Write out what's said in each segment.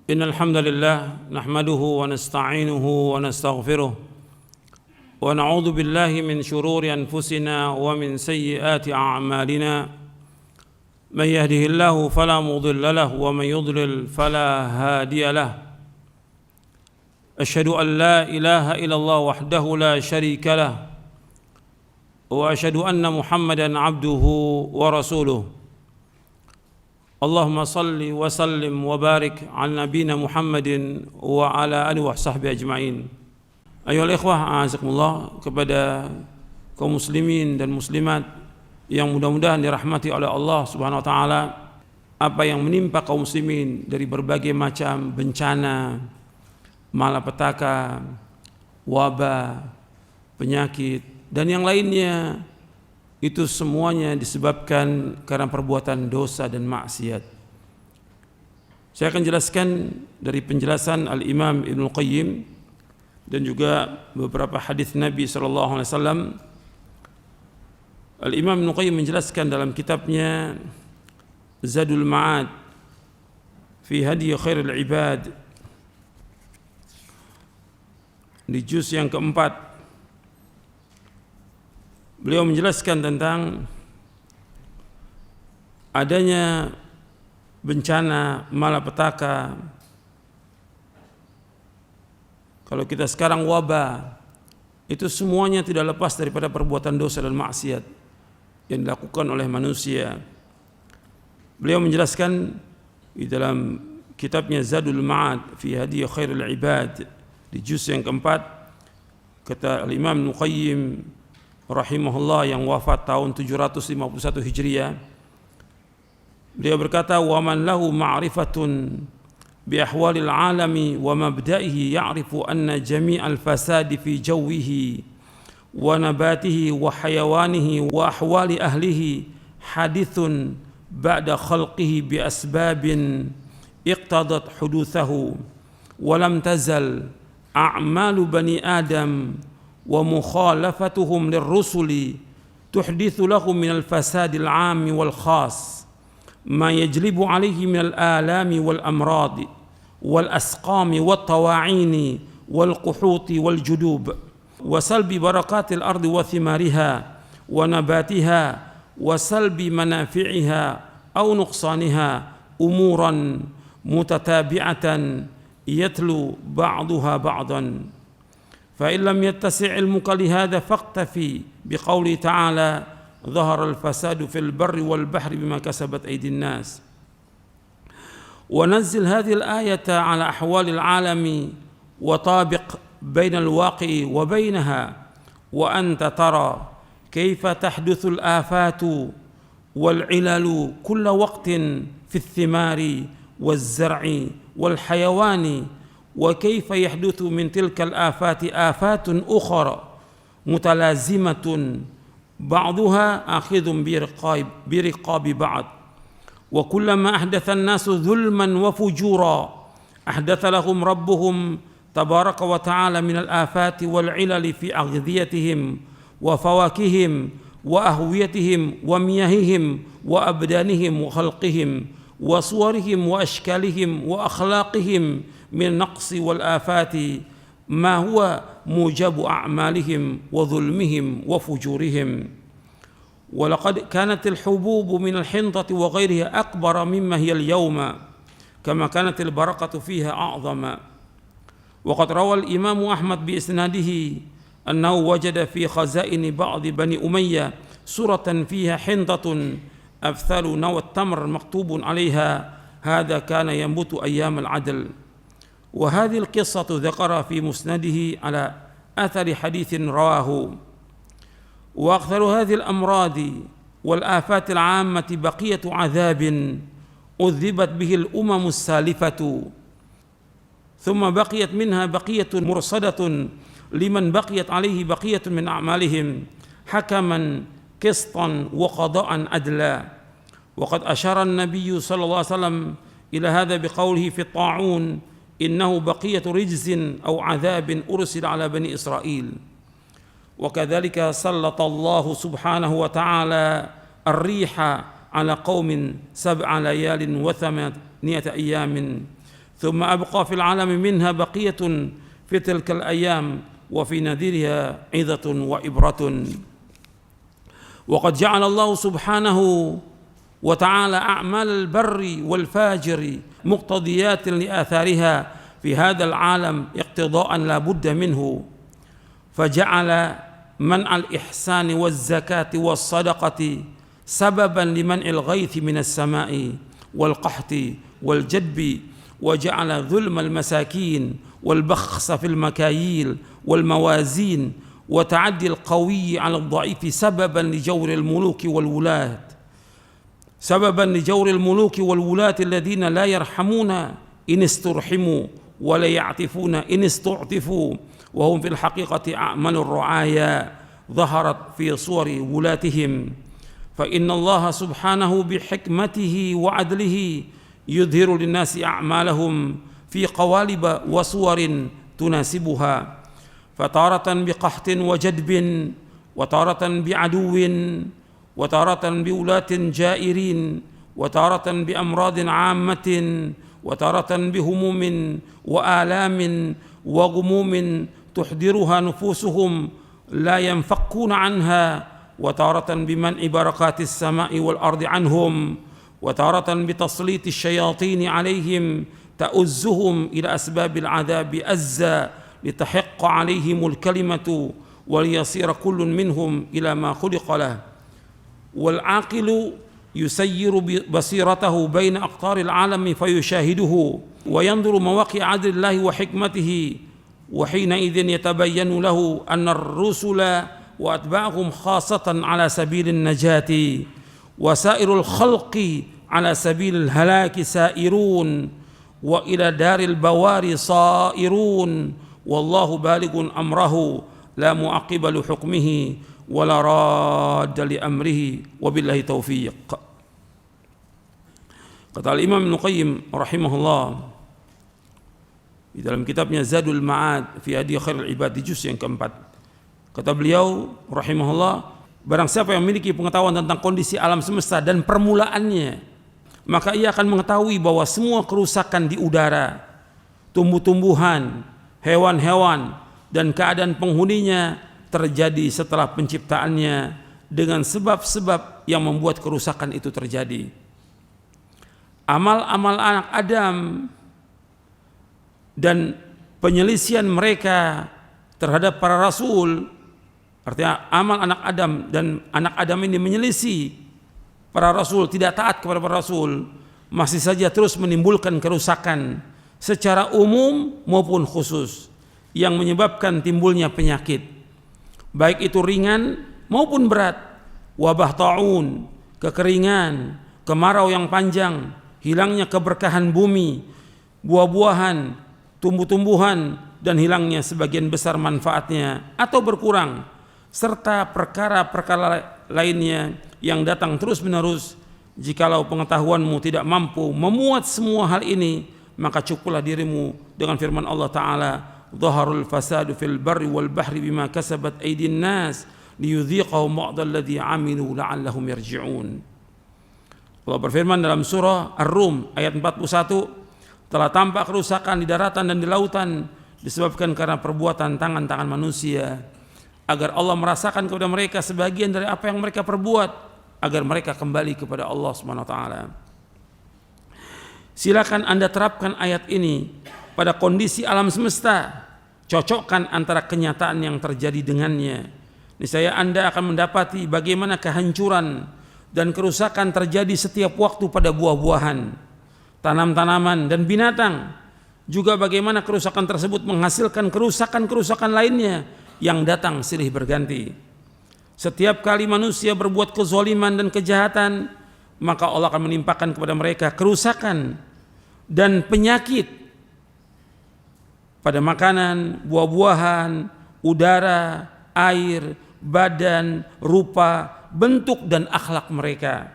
إن الحمد لله نحمده ونستعينه ونستغفره ونعوذ بالله من شرور أنفسنا ومن سيئات أعمالنا من يهده الله فلا مضل له ومن يضلل فلا هادي له أشهد أن لا إله إلا الله وحده لا شريك له وأشهد أن محمدا عبده ورسوله اللهم صل وسلم وبارك على نبينا محمد وعلى آله وصحبه أجمعين. Ayolah ikhwah, azakumullah, kepada kaum muslimin dan muslimat yang mudah-mudahan dirahmati oleh Allah Subhanahu wa taala. Apa yang menimpa kaum muslimin dari berbagai macam bencana, malapetaka, wabah, penyakit dan yang lainnya, itu semuanya disebabkan karena perbuatan dosa dan maksiat. Saya akan jelaskan dari penjelasan Al-Imam Ibnul Qayyim dan juga beberapa hadis Nabi SAW. Al-Imam Ibnul Qayyim menjelaskan dalam kitabnya Zadul Ma'ad fi Hadi Khairul Ibad di juz yang keempat. Beliau menjelaskan tentang adanya bencana malapetaka. Kalau kita sekarang wabah, itu semuanya tidak lepas daripada perbuatan dosa dan maksiat yang dilakukan oleh manusia. Beliau menjelaskan di dalam kitabnya Zadul Ma'ad fi Hadi Khairul Ibad di juz yang keempat, kata Al-Imam Ibnul Qayyim rahimahullah yang wafat tahun 751 Hijriah, beliau berkata, wa man lahu ma'rifatun bi ahwalil alami wa mabda'ihi ya'rifu anna jami'al fasadi fi jawihi wa nabatihi wa hayawanihi wa ahwali ahlihi hadithun ba'da khalqihi bi asbabin iqtadat huduthahu wa lam tazal a'malu bani adam ومخالفتهم للرسل تحدث لهم من الفساد العام والخاص ما يجلب عليه من الآلام والأمراض والأسقام والطواعين والقحوط والجدوب وسلب بركات الأرض وثمارها ونباتها وسلب منافعها أو نقصانها أمورا متتابعة يتلو بعضها بعضا فإن لم يتسع علمك لهذا فاقتفي بقوله تعالى ظهر الفساد في البر والبحر بما كسبت أيدي الناس ونزل هذه الآية على أحوال العالم وطابق بين الواقع وبينها وأنت ترى كيف تحدث الآفات والعلل كل وقت في الثمار والزرع والحيوان وكيف يحدث من تلك الآفات آفات أخرى متلازمة بعضها آخذ برقاب بعض وكلما أحدث الناس ظلما وفجورا أحدث لهم ربهم تبارك وتعالى من الآفات والعلل في أغذيتهم وفواكههم وأهويتهم ومياههم وأبدانهم وخلقهم وصورهم وأشكالهم وأخلاقهم من النقص والآفات ما هو موجب أعمالهم وظلمهم وفجورهم ولقد كانت الحبوب من الحنطة وغيرها أكبر مما هي اليوم كما كانت البركة فيها أعظم وقد روى الإمام أحمد بإسناده أنه وجد في خزائن بعض بني أمية سورة فيها حنطة أمثال نوى التمر مكتوب عليها هذا كان ينبت أيام العدل وهذه القصة ذكرها في مسنده على أثر حديث رواه وأكثر هذه الأمراض والآفات العامة بقية عذاب أذبت به الأمم السالفة ثم بقيت منها بقية مرصدة لمن بقيت عليه بقية من أعمالهم حكما قسطا وقضاء عدلا وقد أشار النبي صلى الله عليه وسلم إلى هذا بقوله في الطاعون إنه بقية رجز أو عذاب أرسل على بني إسرائيل وكذلك سلط الله سبحانه وتعالى الريح على قوم 7 ليال و8 أيام ثم أبقى في العالم منها بقية في تلك الأيام وفي نذيرها عظة وإبرة. وقد جعل الله سبحانه وتعالى أعمال البر والفاجر مقتضيات لآثارها في هذا العالم اقتضاء لا بد منه، فجعل منع الإحسان والزكاة والصدقة سببا لمنع الغيث من السماء والقحط والجدب، وجعل ظلم المساكين والبخس في المكاييل والموازين وتعدي القوي على الضعيف سببا لجور الملوك والولاة، سببا لجور الملوك والولاة الذين لا يرحمون إن استرحموا ولا يعطفون إن استعطفوا، وهم في الحقيقة أعمال الرعايا ظهرت في صور ولاتهم. فإن الله سبحانه بحكمته وعدله يظهر للناس أعمالهم في قوالب وصور تناسبها، فتارة بقحط وجدب، وتارة بعدو، وتارة بولاة جائرين، وتارة بأمراض عامة، وتارة بهموم وآلام وغموم تحضرها نفوسهم لا ينفكون عنها، وتارة بمنع بركات السماء والأرض عنهم، وتارة بتسليط الشياطين عليهم تؤزهم إلى أسباب العذاب أزا لتحق عليهم الكلمة وليصير كل منهم إلى ما خلق له. والعاقل يسير بصيرته بين أقطار العالم فيشاهده وينظر مواقع عدل الله وحكمته، وحينئذ يتبين له أن الرسل وأتباعهم خاصة على سبيل النجاة، وسائر الخلق على سبيل الهلاك سائرون، وإلى دار البوار صائرون، والله بالغ أمره لا معقب لحكمه ولا راد لأمره وبالله توفيق. Kata Imam Ibnu Qayyim rahimahullah di dalam kitabnya Zadul Ma'ad fi Hadi Khairul Ibad di juz yang keempat, kata beliau rahimahullah, barang siapa yang memiliki pengetahuan tentang kondisi alam semesta dan permulaannya, maka ia akan mengetahui bahwa semua kerusakan di udara, tumbuh-tumbuhan, hewan-hewan, dan keadaan penghuninya terjadi setelah penciptaannya dengan sebab-sebab yang membuat kerusakan itu terjadi. Amal-amal anak Adam dan penyelisihan mereka terhadap para rasul, artinya amal anak Adam dan anak Adam ini menyelisih para rasul, tidak taat kepada para rasul, masih saja terus menimbulkan kerusakan secara umum maupun khusus yang menyebabkan timbulnya penyakit, baik itu ringan maupun berat, wabah taun, kekeringan, kemarau yang panjang, hilangnya keberkahan bumi, buah-buahan, tumbuh-tumbuhan, dan hilangnya sebagian besar manfaatnya atau berkurang, serta perkara-perkara lainnya yang datang terus-menerus. Jikalau pengetahuanmu tidak mampu memuat semua hal ini, maka cukuplah dirimu dengan firman Allah Ta'ala, Dhaharul fasadu fil barri wal bahri bima kasabat aydin nas liyudhiqahum ba'dal ladzi amilu la'allahum yarji'un. Allah berfirman dalam surah Ar-Rum ayat 41, telah tampak kerusakan di daratan dan di lautan disebabkan karena perbuatan tangan-tangan manusia, agar Allah merasakan kepada mereka sebagian dari apa yang mereka perbuat, agar mereka kembali kepada Allah Subhanahu wa taala. Silakan Anda terapkan ayat ini pada kondisi alam semesta, cocokkan antara kenyataan yang terjadi dengannya. Niscaya Anda akan mendapati bagaimana kehancuran dan kerusakan terjadi setiap waktu pada buah-buahan, tanam-tanaman, dan binatang. Juga bagaimana kerusakan tersebut menghasilkan kerusakan-kerusakan lainnya yang datang silih berganti. Setiap kali manusia berbuat kezaliman dan kejahatan, maka Allah akan menimpakan kepada mereka kerusakan dan penyakit pada makanan, buah-buahan, udara, air, badan, rupa, bentuk, dan akhlak mereka.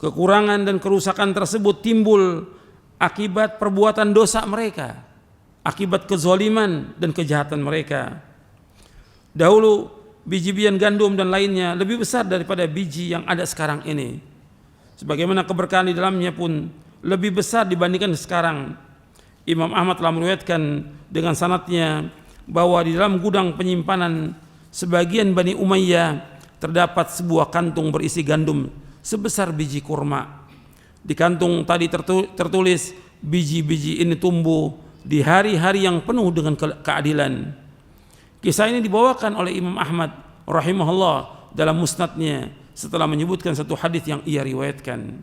Kekurangan dan kerusakan tersebut timbul akibat perbuatan dosa mereka, akibat kezaliman dan kejahatan mereka. Dahulu biji-bijian gandum dan lainnya lebih besar daripada biji yang ada sekarang ini. Sebagaimana keberkahan di dalamnya pun lebih besar dibandingkan sekarang. Imam Ahmad telah meriwayatkan dengan sanadnya bahwa di dalam gudang penyimpanan sebagian Bani Umayyah terdapat sebuah kantung berisi gandum sebesar biji kurma. Di kantung tadi tertulis, biji-biji ini tumbuh di hari-hari yang penuh dengan keadilan. Kisah ini dibawakan oleh Imam Ahmad rahimahullah dalam musnadnya setelah menyebutkan satu hadis yang ia riwayatkan.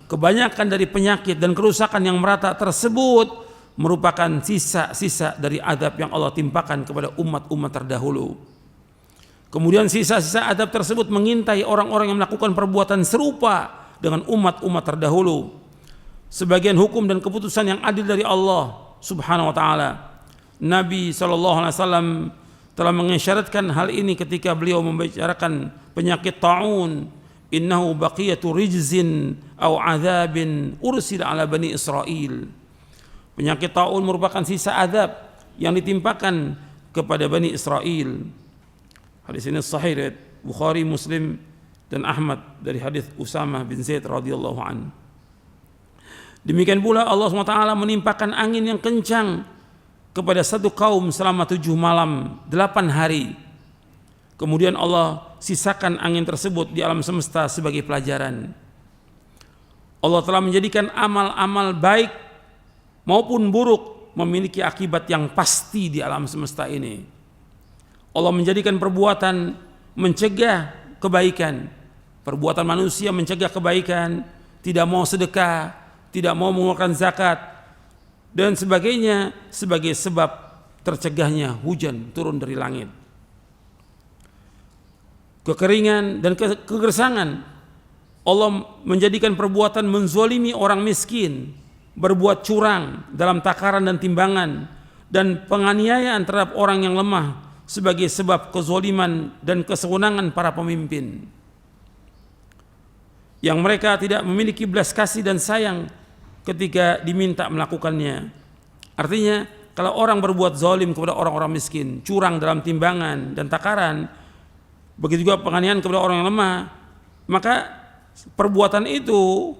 Kebanyakan dari penyakit dan kerusakan yang merata tersebut merupakan sisa-sisa dari adab yang Allah timpakan kepada umat-umat terdahulu. Kemudian sisa-sisa adab tersebut mengintai orang-orang yang melakukan perbuatan serupa dengan umat-umat terdahulu. Sebagian hukum dan keputusan yang adil dari Allah Subhanahu wa taala. Nabi SAW telah mengisyaratkan hal ini ketika beliau membicarakan penyakit ta'un, innahu baqiyatu rijzin aw adzabin ursila ala bani Israil. Penyakit ta'un merupakan sisa azab yang ditimpakan kepada Bani Israel. Hadis ini sahih riwayat Bukhari, Muslim dan Ahmad dari hadis Usamah bin Zaid radhiyallahu an. Demikian pula Allah SWT menimpakan angin yang kencang kepada satu kaum selama 7 malam 8 hari. Kemudian Allah sisakan angin tersebut di alam semesta sebagai pelajaran. Allah telah menjadikan amal-amal baik maupun buruk memiliki akibat yang pasti di alam semesta ini. Allah menjadikan perbuatan mencegah kebaikan, perbuatan manusia mencegah kebaikan, tidak mau sedekah, tidak mau mengeluarkan zakat dan sebagainya sebagai sebab tercegahnya hujan turun dari langit. Kekeringan dan kegersangan, Allah menjadikan perbuatan menzolimi orang miskin, berbuat curang dalam takaran dan timbangan, dan penganiayaan terhadap orang yang lemah sebagai sebab kezoliman dan kesewenangan para pemimpin yang mereka tidak memiliki belas kasih dan sayang ketika diminta melakukannya. Artinya kalau orang berbuat zalim kepada orang-orang miskin, curang dalam timbangan dan takaran, begitu juga penganiayaan kepada orang yang lemah, maka perbuatan itu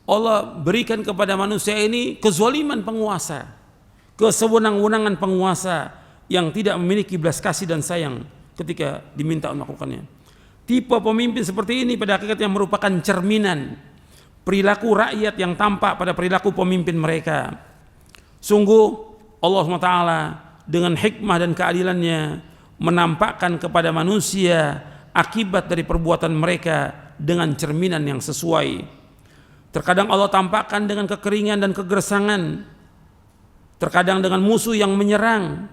Allah berikan kepada manusia ini kezaliman penguasa, kesewenang-wenangan penguasa yang tidak memiliki belas kasih dan sayang ketika diminta melakukannya. Tipe pemimpin seperti ini pada hakikatnya merupakan cerminan perilaku rakyat yang tampak pada perilaku pemimpin mereka. Sungguh Allah SWT dengan hikmah dan keadilannya menampakkan kepada manusia akibat dari perbuatan mereka dengan cerminan yang sesuai. Terkadang Allah tampakkan dengan kekeringan dan kegersangan, terkadang dengan musuh yang menyerang,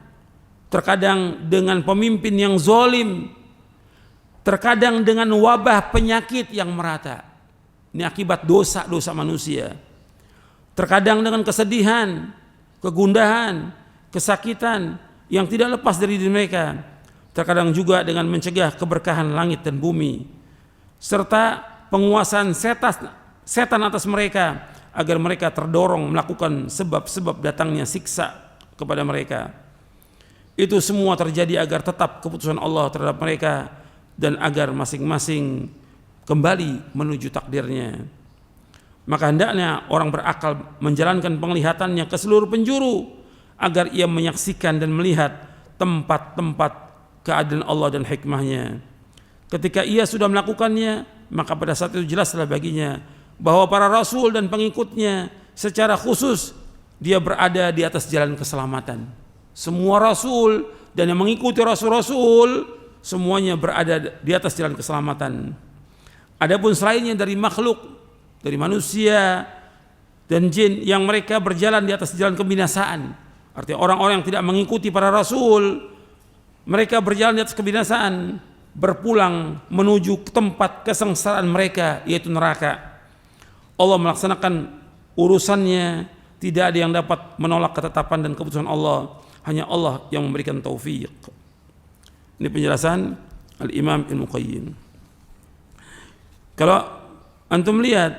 terkadang dengan pemimpin yang zalim, terkadang dengan wabah penyakit yang merata. Ini akibat dosa-dosa manusia. Terkadang dengan kesedihan, kegundahan, kesakitan yang tidak lepas dari diri mereka. Terkadang juga dengan mencegah keberkahan langit dan bumi, serta penguasaan setan atas mereka agar mereka terdorong melakukan sebab-sebab datangnya siksa kepada mereka. Itu semua terjadi agar tetap keputusan Allah terhadap mereka dan agar masing-masing kembali menuju takdirnya. Maka hendaknya orang berakal menjalankan penglihatannya ke seluruh penjuru agar ia menyaksikan dan melihat tempat-tempat keadilan Allah dan hikmahnya. Ketika ia sudah melakukannya, maka pada saat itu jelaslah baginya bahwa para rasul dan pengikutnya secara khusus dia berada di atas jalan keselamatan. Semua rasul dan yang mengikuti rasul-rasul semuanya berada di atas jalan keselamatan. Adapun selainnya dari makhluk, dari manusia dan jin yang mereka berjalan di atas jalan kebinasaan. Artinya orang-orang yang tidak mengikuti para rasul, mereka berjalan di atas kebinasaan, berpulang menuju ke tempat kesengsaraan mereka, yaitu neraka. Allah melaksanakan urusannya, tidak ada yang dapat menolak ketetapan dan keputusan Allah. Hanya Allah yang memberikan taufik. Ini penjelasan Al-Imam Ibnu Qayyim. Kalau antum lihat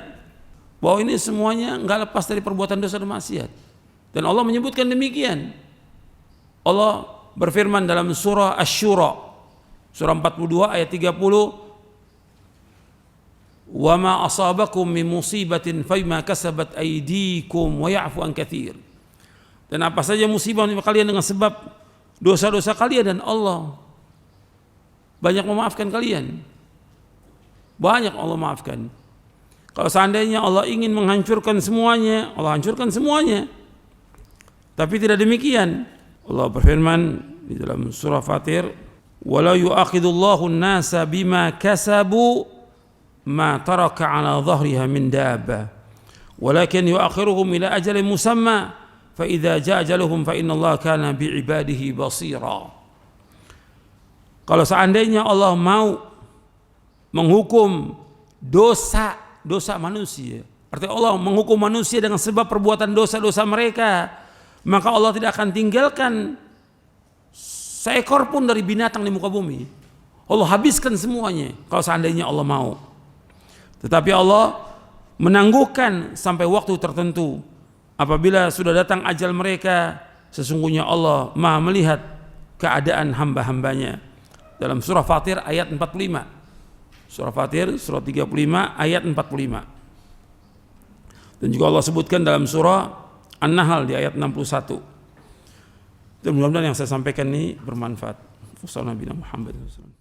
bahwa ini semuanya enggak lepas dari perbuatan dosa dan maksiat, dan Allah menyebutkan demikian. Allah berfirman dalam surah Asy-Syura, surah 42 ayat 30, wa ma asabakum min musibatin fabima kasabat aydikum wa ya'fu an katsir. Dan apa saja musibah menimpa kalian dengan sebab dosa-dosa kalian, dan Allah banyak memaafkan kalian. Banyak Allah maafkan. Kalau seandainya Allah ingin menghancurkan semuanya, Allah hancurkan semuanya. Tapi tidak demikian. Allah berfirman di dalam surah Fatir, "Wala yu'akhidullahu an-nasa bima kasabu ma taraka 'ala dhahriha min dabbah, walakin yu'akhiruhum ila ajalin musamma, fa idza jaa ajaluhum fa innallaha kana bi'ibadihi basira." Kalau seandainya Allah mau menghukum dosa manusia, artinya Allah menghukum manusia dengan sebab perbuatan dosa-dosa mereka, maka Allah tidak akan tinggalkan seekor pun dari binatang di muka bumi. Allah habiskan semuanya kalau seandainya Allah mau. Tetapi Allah menangguhkan sampai waktu tertentu. Apabila sudah datang ajal mereka, sesungguhnya Allah Maha melihat keadaan hamba-hambanya. Dalam surah Fatir ayat 45. Surah Fatir surah 35 ayat 45. Dan juga Allah sebutkan dalam surah An-Nahl di ayat 61. Dan mudah-mudahan yang saya sampaikan ini bermanfaat. Wassalamualaikum warahmatullahi wabarakatuh.